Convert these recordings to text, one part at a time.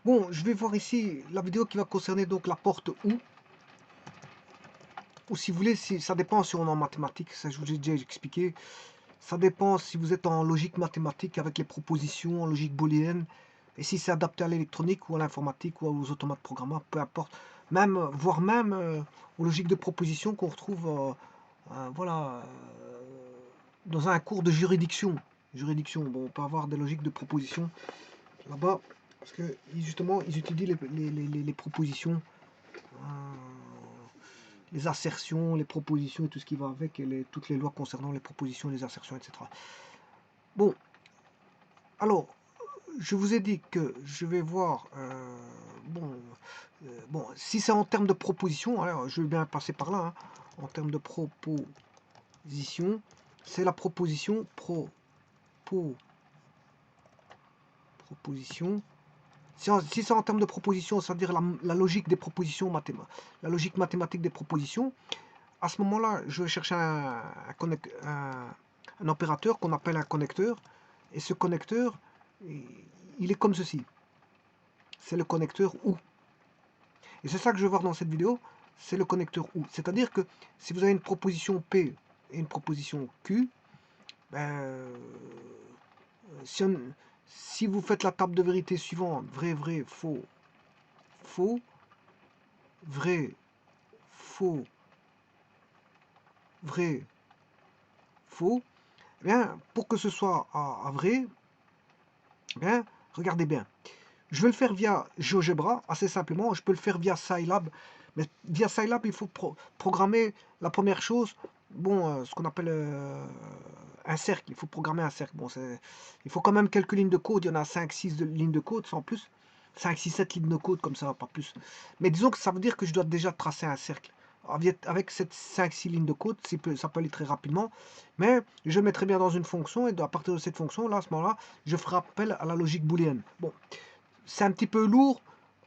Bon, je vais voir ici la vidéo qui va concerner donc la porte ou si vous voulez, si, ça dépend si on est en mathématiques, ça je vous ai déjà expliqué. Ça dépend si vous êtes en logique mathématique avec les propositions, en logique booléenne, et si c'est adapté à l'électronique ou à l'informatique ou aux automates programmables, peu importe. Même, voire même aux logiques de proposition qu'on retrouve voilà, dans un cours de juridiction. Juridiction, bon, on peut avoir des logiques de proposition là-bas, parce que justement, ils étudient les propositions, euh, les assertions, les propositions et tout ce qui va avec, et toutes les lois concernant les propositions, les assertions, etc. Bon, alors, je vous ai dit que je vais voir, bon, si c'est en termes de proposition, alors je vais bien passer par là, hein, en termes de proposition, c'est la proposition proposition. Si c'est en termes de proposition, c'est-à-dire la logique des propositions, la logique mathématique des propositions, à ce moment-là, je vais chercher un opérateur qu'on appelle un connecteur, et ce connecteur, il est comme ceci. C'est le connecteur OU. Et c'est ça que je vais voir dans cette vidéo, c'est le connecteur OU. C'est-à-dire que si vous avez une proposition P et une proposition Q, ben, si, si vous faites la table de vérité suivante, vrai, vrai, faux, faux, vrai, faux, vrai, faux, eh bien, pour que ce soit à vrai, eh bien, regardez bien. Je vais le faire via GeoGebra, assez simplement. Je peux le faire via Scilab. Mais via Scilab, il faut programmer la première chose. Bon, ce qu'on appelle un cercle. Il faut programmer un cercle. Bon, il faut quand même quelques lignes de code. Il y en a 5-6 lignes de code, sans plus. 5-6-7 lignes de code, comme ça, pas plus. Mais disons que ça veut dire que je dois déjà tracer un cercle. Avec cette 5-6 lignes de code, ça peut aller très rapidement. Mais je le mettrai bien dans une fonction. Et à partir de cette fonction, là, à ce moment-là, je ferai appel à la logique booléenne. Bon, c'est un petit peu lourd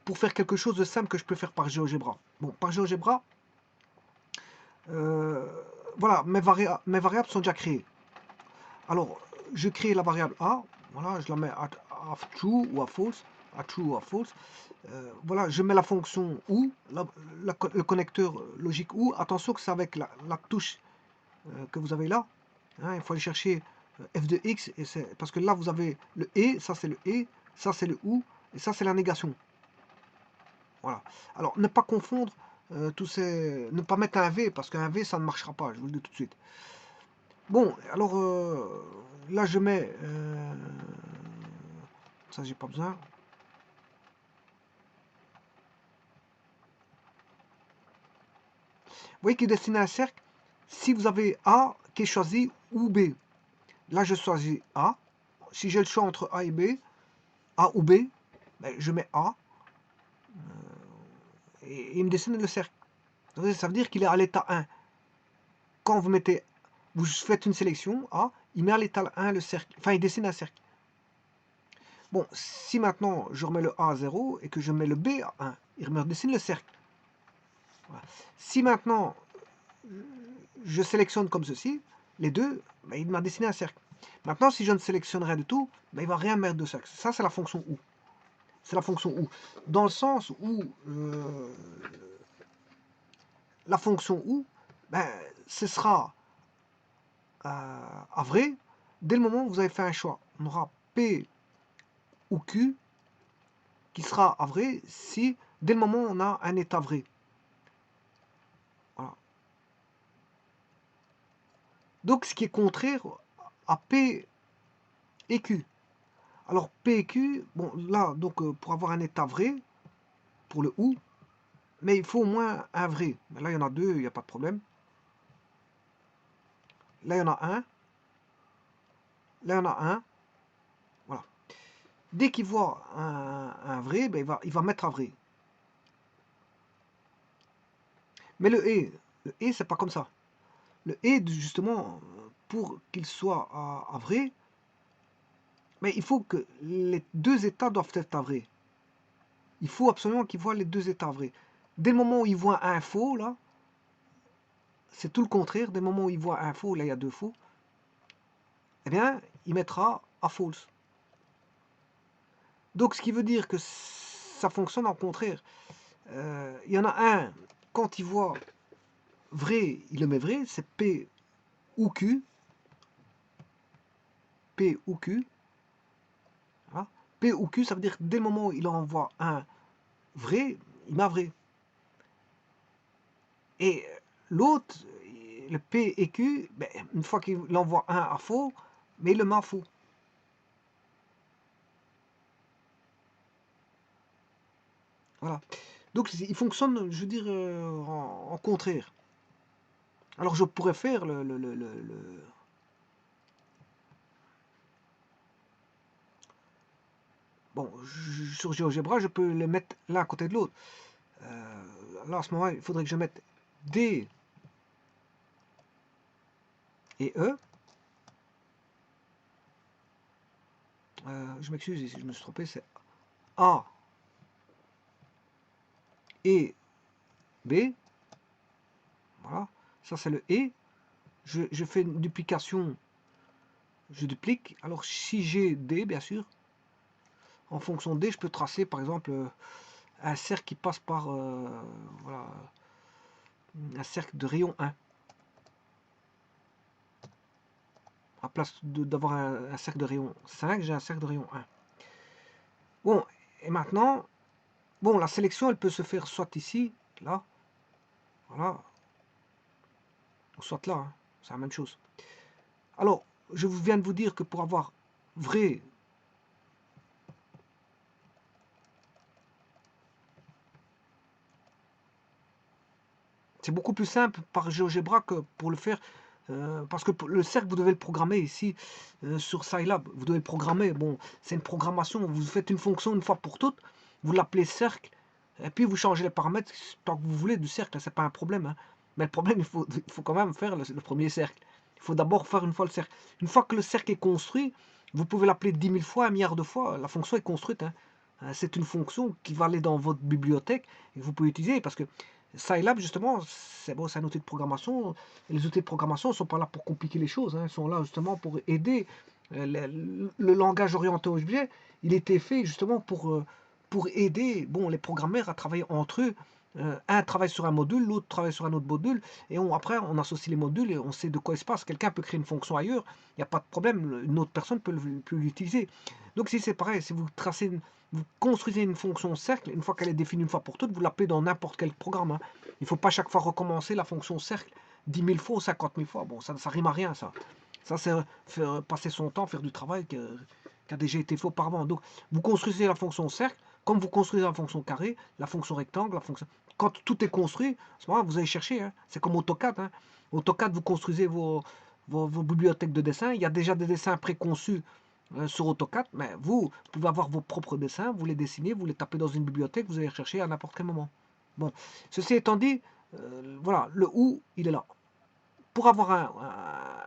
pour faire quelque chose de simple que je peux faire par GeoGebra. Bon, par GeoGebra, euh, voilà, mes variables sont déjà créées. Alors, je crée la variable A, voilà, je la mets à true ou à false, à true ou à false. Voilà, je mets la fonction OU, le connecteur logique OU. Attention que c'est avec la touche que vous avez là. Hein, il faut aller chercher f de x, parce que là vous avez le et, ça c'est le et, ça c'est le OU, et ça c'est la négation. Voilà. Alors, ne pas confondre tous ces... Ne pas mettre un V, parce qu'un V, ça ne marchera pas, je vous le dis tout de suite. Bon, alors, là, je mets... ça, j'ai pas besoin. Vous voyez qu'il est destiné à un cercle. Si vous avez A qui est choisi, ou B. Là, je choisis A. Si j'ai le choix entre A et B, A ou B, ben, je mets A. Et il me dessine le cercle. Ça veut dire qu'il est à l'état 1. Quand vous faites une sélection A, il met à l'état 1 le cercle. Enfin, il dessine un cercle. Bon, si maintenant je remets le A à 0 et que je mets le B à 1, il me redessine le cercle. Voilà. Si maintenant je sélectionne comme ceci, les deux, ben, il m'a dessiné un cercle. Maintenant, si je ne sélectionne rien du tout, ben, il ne va rien mettre de cercle. Ça, c'est la fonction OU. C'est la fonction OU. Dans le sens où la fonction OU, ben, ce sera à vrai dès le moment où vous avez fait un choix. On aura P ou Q qui sera à vrai si dès le moment où on a un état vrai. Voilà. Donc ce qui est contraire à P et Q. Alors P et Q, bon là, donc pour avoir un état vrai, pour le OU, mais il faut au moins un vrai. Mais là il y en a deux, il n'y a pas de problème. Là il y en a un. Là il y en a un. Voilà. Dès qu'il voit un vrai, ben, il va mettre un vrai. Mais le et c'est pas comme ça. Le et justement, pour qu'il soit à vrai, mais il faut que les deux états doivent être à vrai. Il faut absolument qu'il voit les deux états vrais. Dès le moment où il voit un faux, là, c'est tout le contraire. Dès le moment où il voit un faux, là il y a deux faux, eh bien, il mettra à false. Donc ce qui veut dire que ça fonctionne en contraire. Il y en a un, quand il voit vrai, il le met vrai, c'est P ou Q. P ou Q. Voilà. P ou Q, ça veut dire que dès le moment où il envoie un vrai, il met vrai. Et l'autre, le P et Q, ben, une fois qu'il envoie un à faux, mais il le met à faux. Voilà. Donc il fonctionne, je veux dire, en contraire. Alors je pourrais faire bon, sur GeoGebra, je peux les mettre l'un à côté de l'autre. Là, à ce moment-là, il faudrait que je mette D et E. Je m'excuse si je me suis trompé, c'est A et B. Voilà, ça c'est le et. Je fais une duplication, je duplique. Alors si j'ai D, bien sûr, en fonction de D, je peux tracer par exemple un cercle qui passe par voilà, un cercle de rayon 1. À place d'avoir un cercle de rayon 5, j'ai un cercle de rayon 1. Bon, et maintenant, bon, la sélection, elle peut se faire soit ici, là, voilà, ou soit là, hein, c'est la même chose. Alors, je viens de vous dire que pour avoir vrai, c'est beaucoup plus simple par GeoGebra que pour le faire, parce que le cercle, vous devez le programmer ici sur Scilab, vous devez le programmer, bon, c'est une programmation, vous faites une fonction une fois pour toutes, vous l'appelez cercle, et puis vous changez les paramètres tant que vous voulez du cercle, c'est pas un problème, hein. Mais le problème, il faut quand même faire le premier cercle. Il faut d'abord faire une fois le cercle. Une fois que le cercle est construit, vous pouvez l'appeler 10 000 fois, 1 milliard de fois, la fonction est construite, hein. C'est une fonction qui va aller dans votre bibliothèque et que vous pouvez utiliser parce que Scilab, justement, c'est bon, un outil de programmation. Et les outils de programmation ne sont pas là pour compliquer les choses, hein. Ils sont là justement pour aider. Le langage orienté objet, il était fait justement pour aider bon, les programmeurs à travailler entre eux. Un travaille sur un module, l'autre travaille sur un autre module, et après on associe les modules et on sait de quoi il se passe. Quelqu'un peut créer une fonction ailleurs, il n'y a pas de problème, une autre personne peut l'utiliser. Donc si c'est pareil, si vous tracez, vous construisez une fonction cercle, une fois qu'elle est définie une fois pour toutes, vous l'appelez dans n'importe quel programme, hein. Il ne faut pas chaque fois recommencer la fonction cercle 10 000 fois ou 50 000 fois. Bon, ça rime à rien, ça. Ça, c'est faire passer son temps, faire du travail qui a déjà été fait auparavant. Donc, vous construisez la fonction cercle, comme vous construisez la fonction carré, la fonction rectangle, la fonction... Quand tout est construit, à ce moment-là, vous allez chercher, hein. C'est comme AutoCAD, hein. AutoCAD, vous construisez vos bibliothèques de dessin. Il y a déjà des dessins préconçus sur AutoCAD, mais vous pouvez avoir vos propres dessins, vous les dessinez, vous les tapez dans une bibliothèque, vous allez rechercher à n'importe quel moment. Bon, ceci étant dit, voilà, le OU, il est là. Pour avoir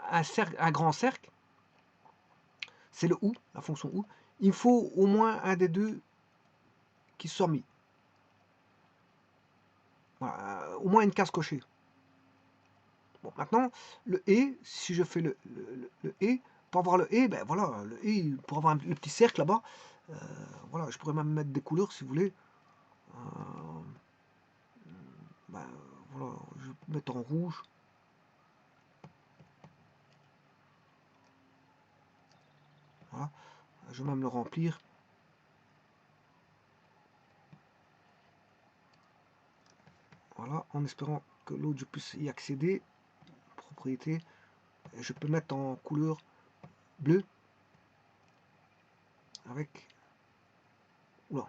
un grand cercle, c'est le OU, la fonction OU, il faut au moins un des deux qui soit mis. Voilà, au moins une case cochée. Bon, maintenant, le et, si je fais le et, pour avoir le et, ben voilà, le et, pour avoir le petit cercle là-bas, voilà, je pourrais même mettre des couleurs si vous voulez. Ben, voilà, je vais mettre en rouge. Voilà, je vais même le remplir. Voilà, en espérant que l'autre je puisse y accéder. Propriété, je peux mettre en couleur bleue avec. Oula,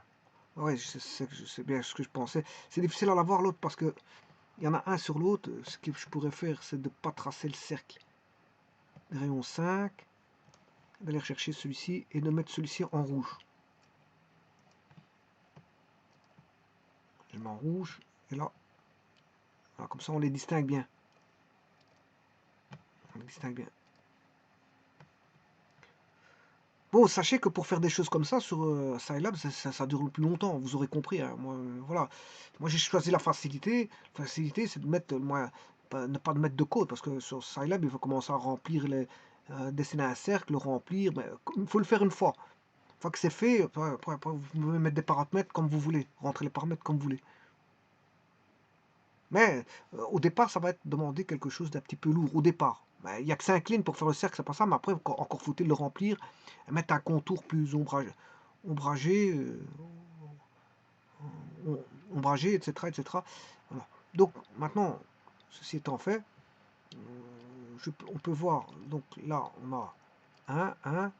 ouais, je sais bien ce que je pensais. C'est difficile à l'avoir l'autre parce que il y en a un sur l'autre. Ce que je pourrais faire, c'est de ne pas tracer le cercle. Rayon 5, d'aller chercher celui-ci et de mettre celui-ci en rouge. Je mets en rouge et là, voilà, comme ça on les distingue bien. On les distingue bien. Bon, sachez que pour faire des choses comme ça sur Scilab, ça dure plus longtemps, vous aurez compris, hein. Moi, voilà. Moi, j'ai choisi la facilité. La facilité, c'est de mettre, ne pas de mettre de code, parce que sur Scilab, il faut commencer à remplir dessiner un cercle, le remplir. Mais il faut le faire une fois. fois que c'est fait, vous pouvez mettre des paramètres comme vous voulez, rentrer les paramètres comme vous voulez. Mais au départ, ça va être demander quelque chose d'un petit peu lourd, au départ. Il n'y a que 5 lignes pour faire le cercle, c'est pas ça, mais après, encore faut-il le remplir, et mettre un contour plus ombragé, ombragé, etc. etc. Voilà. Donc maintenant, ceci étant fait, on peut voir, donc là, on a 1. Vous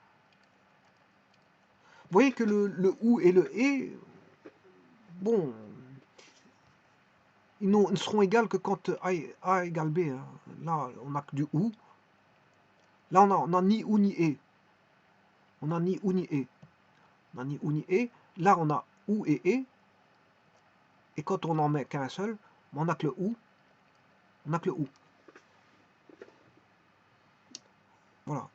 voyez que le OU et le et, bon, ils ne seront égales que quand A égale B. Hein. Là, on n'a que du OU. Là, on n'a ni OU ni et. On n'a ni OU ni et. On n'a ni OU ni et. Là, on a OU et et. Et quand on n'en met qu'un seul, on n'a que le OU. On n'a que le OU. Voilà.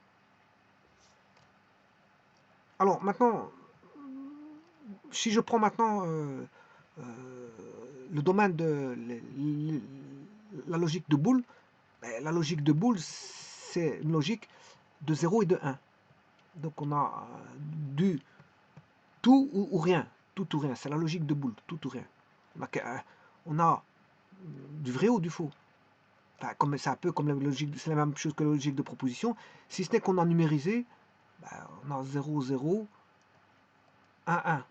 Alors, maintenant, si je prends maintenant le domaine de la logique de Boole, ben, la logique de Boole, c'est une logique de 0 et de 1. Donc on a du tout ou rien. Tout ou rien. C'est la logique de Boole. Tout ou rien. On a du vrai ou du faux. Enfin, c'est un peu comme la logique, c'est la même chose que la logique de proposition. Si ce n'est qu'on a numérisé, ben, on a 0, 0, 1, 1.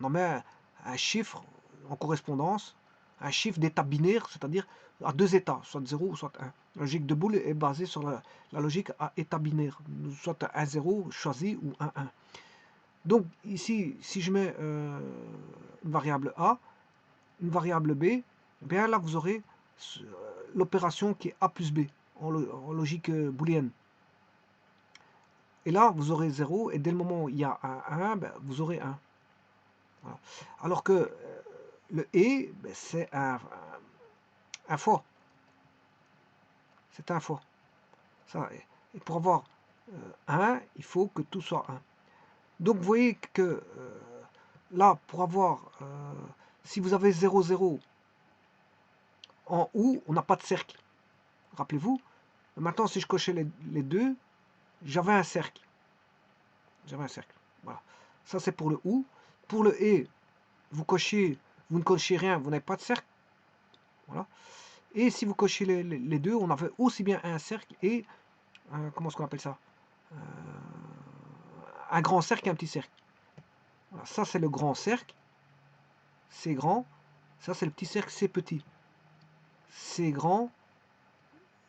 On met un chiffre en correspondance, un chiffre d'état binaire, c'est-à-dire à deux états, soit 0 ou soit 1. La logique de Boole est basée sur la logique à état binaire, soit 1, 0 choisi ou 1, 1. Donc ici, si je mets une variable A, une variable B, eh bien là vous aurez l'opération qui est A plus B en logique booléenne. Et là vous aurez 0 et dès le moment où il y a un 1, ben, vous aurez 1. Voilà. Alors que le et, ben, c'est un fois. C'est un fois. Ça, et pour avoir 1, il faut que tout soit 1. Donc vous voyez que là, pour avoir, si vous avez 0, 0 en OU, on n'a pas de cercle. Rappelez-vous, maintenant si je cochais les deux, j'avais un cercle. J'avais un cercle. Voilà. Ça c'est pour le OU. Pour le et, vous ne cochez rien, vous n'avez pas de cercle. Voilà. Et si vous cochez les deux, on avait aussi bien un cercle et comment est-ce qu'on appelle ça, un grand cercle et un petit cercle. Voilà. Ça c'est le grand cercle, c'est grand. Ça c'est le petit cercle, c'est petit. C'est grand,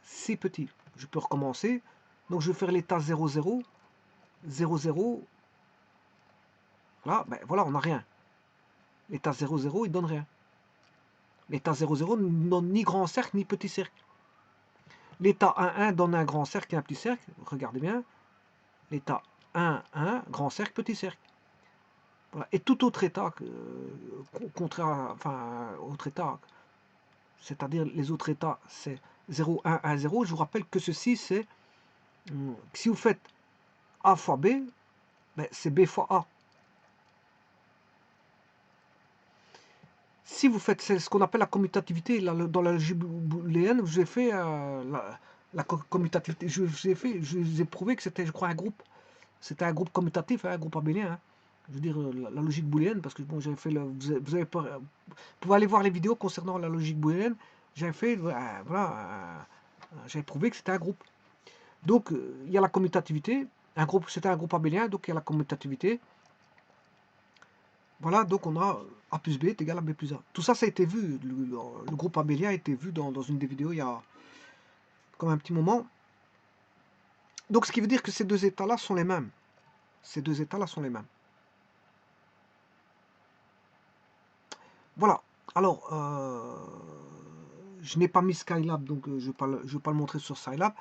c'est petit. Je peux recommencer. Donc je vais faire l'état 0, 0, 0, 0. Là, ben voilà, on n'a rien. L'état 0, 0, il donne rien. L'état 0, 0 ne donne ni grand cercle ni petit cercle. L'état 1, 1 donne un grand cercle et un petit cercle. Regardez bien. L'état 1, 1, grand cercle, petit cercle. Voilà. Et tout autre état, contraire, enfin, autre état, c'est-à-dire les autres états, c'est 0, 1, 1, 0. Je vous rappelle que ceci, c'est, si vous faites A fois B, ben, c'est B fois A. Si vous faites ce qu'on appelle la commutativité, dans la logique booléenne, je vous ai fait la commutativité, je vous ai prouvé que c'était, je crois, un groupe. C'était un groupe commutatif, hein, un groupe abélien. Hein. Je veux dire, la logique booléenne, parce que bon, j'avais fait, vous pouvez aller voir les vidéos concernant la logique booléenne. J'avais fait, voilà, j'avais prouvé que c'était un groupe. Donc, il y a la commutativité. C'était un groupe abélien, donc il y a la commutativité. Voilà, donc on a A plus B est égal à B plus A. Tout ça, ça a été vu. Le groupe abélien a été vu dans une des vidéos il y a comme un petit moment. Donc, ce qui veut dire que ces deux états-là sont les mêmes. Ces deux états-là sont les mêmes. Voilà. Alors, je n'ai pas mis Skylab, donc je ne vais pas le montrer sur Scilab.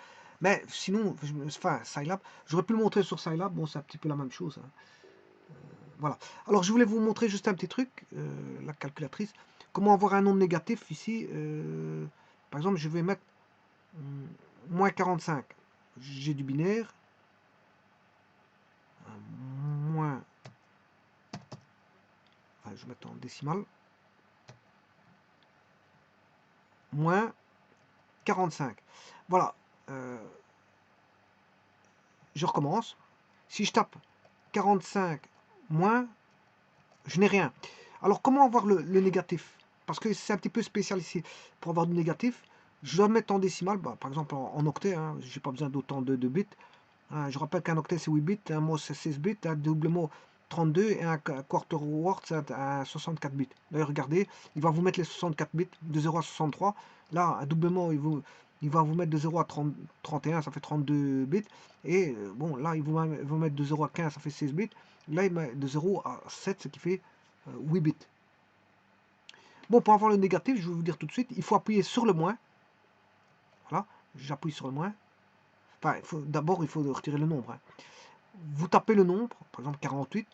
Mais sinon, enfin, Scilab, j'aurais pu le montrer sur Scilab. Bon, c'est un petit peu la même chose. Hein. Voilà. Alors, je voulais vous montrer juste un petit truc, la calculatrice. Comment avoir un nombre négatif ici. Par exemple, je vais mettre moins 45. J'ai du binaire. Moins. Enfin, je vais mettre en décimale. Moins 45. Voilà. je recommence. Si je tape 45 moins, je n'ai rien. Alors, comment avoir le négatif? Parce que c'est un petit peu spécial ici. Pour avoir du négatif, je dois le mettre en décimale, bah, par exemple en octet. Hein, je n'ai pas besoin d'autant de bits. Hein, je rappelle qu'un octet c'est 8 bits, un mot c'est 16 bits, un double mot 32 et un quarter word c'est un 64 bits. D'ailleurs, regardez, il va vous mettre les 64 bits de 0 à 63. Là, un double mot, il va vous mettre de 0 à 30, 31, ça fait 32 bits. Et bon, là, il va vous mettre de 0 à 15, ça fait 16 bits. Là, il met de 0 à 7, ce qui fait 8 bits. Bon, pour avoir le négatif, je vais vous dire tout de suite, il faut appuyer sur le moins. Voilà, j'appuie sur le moins. Enfin, d'abord, il faut retirer le nombre. Hein. Vous tapez le nombre, par exemple 48.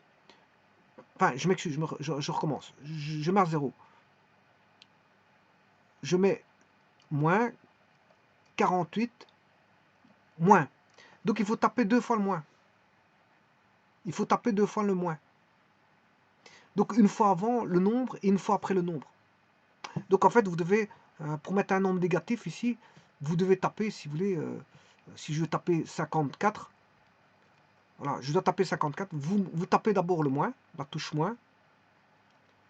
Enfin, je m'excuse, je recommence. Je mets à 0. Je mets moins 48 moins. Donc, il faut taper 2 fois le moins. Il faut taper 2 fois le moins. Donc, une fois avant le nombre et une fois après le nombre. Donc, en fait, vous devez, pour mettre un nombre négatif ici, vous devez taper, si vous voulez, si je veux taper 54, voilà, je dois taper 54. Vous tapez d'abord le moins, la touche moins.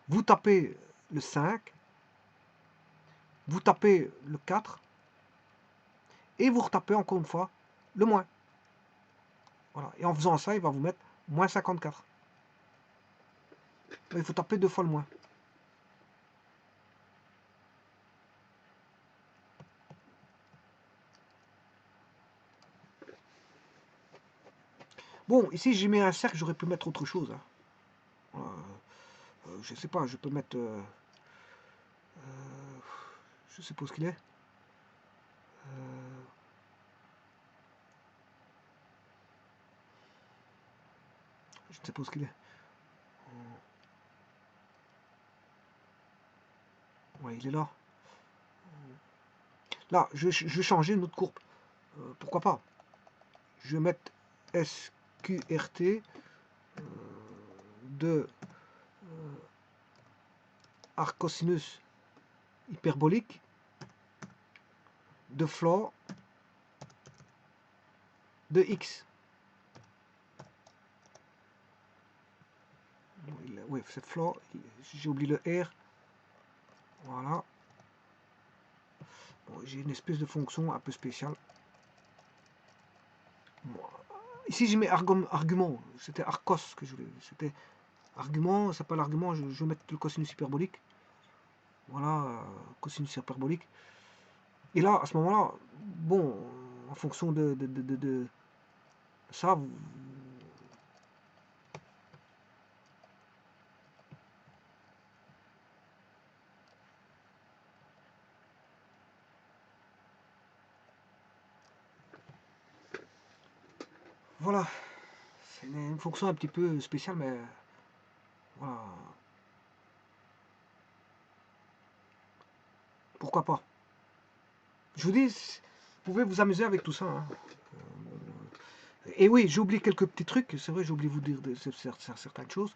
Vous tapez le 5. Vous tapez le 4. Et vous retapez encore une fois le moins. Voilà. Et en faisant ça, il va vous mettre moins 54. Il faut taper 2 fois le moins. Bon, ici j'ai mis un cercle, j'aurais pu mettre autre chose. Hein. Je sais pas, je peux mettre... je sais pas ce qu'il est. Je ne sais pas ce qu'il est. Ouais, il est là. Là, je vais changer une autre courbe. Pourquoi pas? Je vais mettre SQRT de arc cosinus hyperbolique de floor de X. Oui, c'est floor. J'ai oublié le R. Voilà. Bon, j'ai une espèce de fonction un peu spéciale. Bon, ici, j'ai mis argument. C'était arcos que je voulais. C'était argument, c'est pas l'argument. Je vais mettre le cosinus hyperbolique. Voilà, cosinus hyperbolique. Et là, à ce moment-là, bon, en fonction de ça, voilà. C'est une fonction un petit peu spéciale, mais voilà. Pourquoi pas? Je vous dis, vous pouvez vous amuser avec tout ça. Hein. Et oui, j'ai oublié quelques petits trucs. C'est vrai, j'ai oublié de vous dire certaines choses.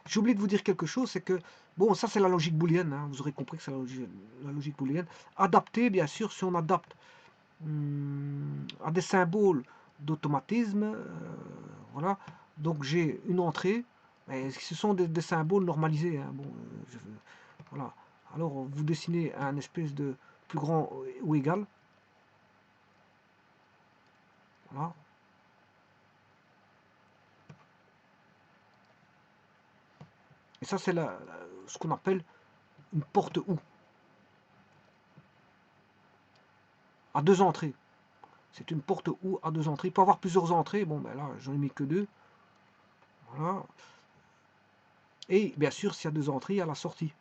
J'ai oublié de vous dire quelque chose, c'est que, bon, ça c'est la logique booléenne, hein, vous aurez compris que c'est la logique booléenne. Adapter, bien sûr, si on adapte à des symboles d'automatisme, voilà. Donc j'ai une entrée, mais ce sont des symboles normalisés. Hein, bon, voilà. Alors vous dessinez un espèce de plus grand ou égal. Voilà. Et ça, c'est ce qu'on appelle une porte ou à 2 entrées. C'est une porte ou à 2 entrées. Il peut avoir plusieurs entrées. Bon, ben là, j'en ai mis que 2. Voilà. Et bien sûr, s'il y a 2 entrées, il y a la sortie.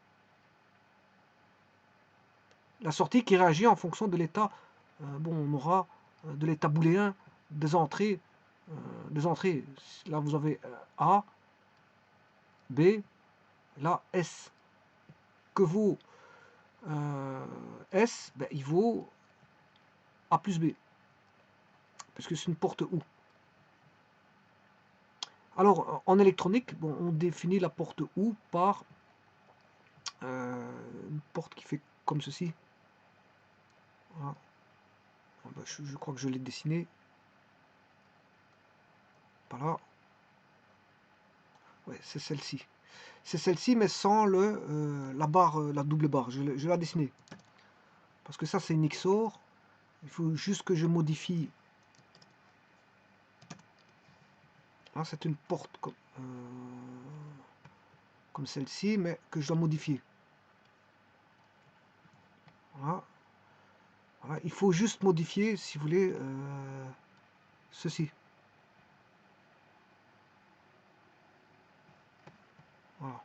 La sortie qui réagit en fonction de l'état. Bon, on aura de l'état booléen des entrées. Là, vous avez A, B, là, S. Que vaut S? Ben, il vaut A plus B. Parce que c'est une porte ou. Alors, en électronique, bon, on définit la porte ou par une porte qui fait comme ceci. Voilà. Je crois que je l'ai dessiné. pas là. Ouais, c'est celle-ci. C'est celle-ci, mais sans la barre, la double barre. Je vais la dessiner. Parce que ça, c'est une XOR. Il faut juste que je modifie. Là, c'est une porte comme celle-ci, mais que je dois modifier. Voilà. Voilà. Il faut juste modifier, si vous voulez, ceci. Voilà.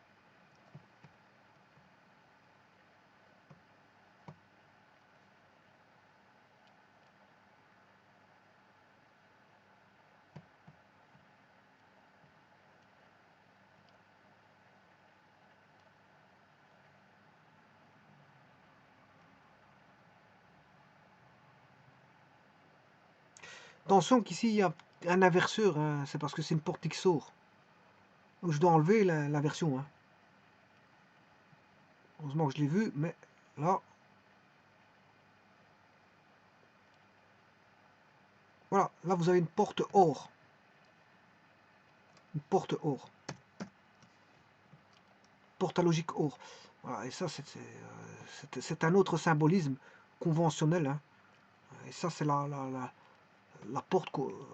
Attention qu'ici, il y a un inverseur, hein. C'est parce que c'est une porte XOR. Donc je dois enlever l'inversion. Hein. Heureusement que je l'ai vu, mais là... Voilà, là vous avez une porte OR. Une porte OR. Porte à logique OR. Voilà, et ça c'est un autre symbolisme conventionnel. Hein. Et ça c'est la porte,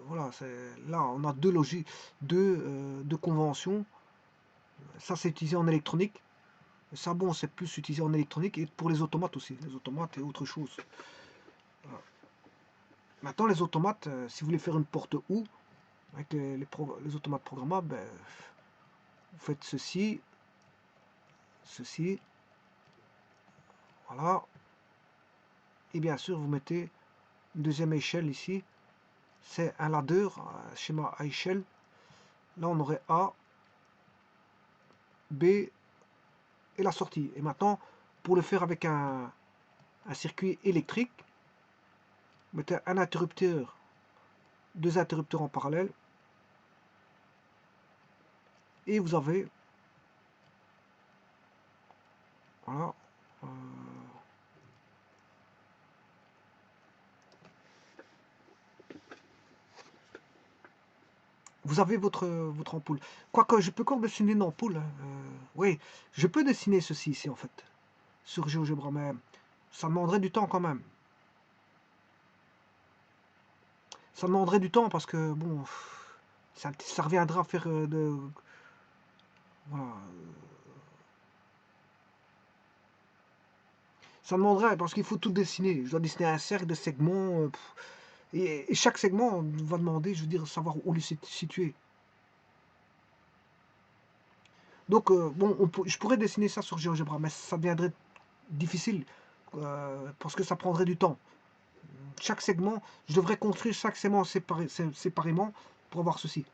voilà, là on a deux logiques, deux conventions. Ça c'est utilisé en électronique. Ça bon, c'est plus utilisé en électronique et pour les automates aussi. Les automates et autre chose. Voilà. Maintenant les automates, si vous voulez faire une porte OU avec les automates programmables, ben, vous faites ceci, voilà. Et bien sûr vous mettez une deuxième échelle ici. C'est un ladder, schéma à échelle. Là on aurait A, B et la sortie. Et maintenant, pour le faire avec un circuit électrique, vous mettez un interrupteur, deux interrupteurs en parallèle, et vous avez, voilà, vous avez votre ampoule. Quoique, je peux encore dessiner une ampoule. Hein. Oui, je peux dessiner ceci ici, en fait, sur GeoGebra, mais ça demanderait du temps quand même. Ça demanderait du temps parce que, bon, ça reviendra à faire voilà, ça demanderait, parce qu'il faut tout dessiner. Je dois dessiner un cercle de segments, et chaque segment va demander, je veux dire, savoir où le situer. Donc, bon, je pourrais dessiner ça sur GeoGebra, mais ça deviendrait difficile, parce que ça prendrait du temps. Chaque segment, je devrais construire chaque segment séparément pour avoir ceci.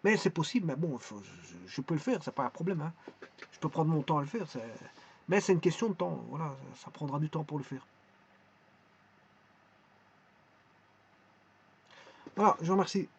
Mais c'est possible, mais bon, je peux le faire, c'est pas un problème. Hein. Je peux prendre mon temps à le faire, mais c'est une question de temps. Voilà, ça prendra du temps pour le faire. Voilà, je vous remercie.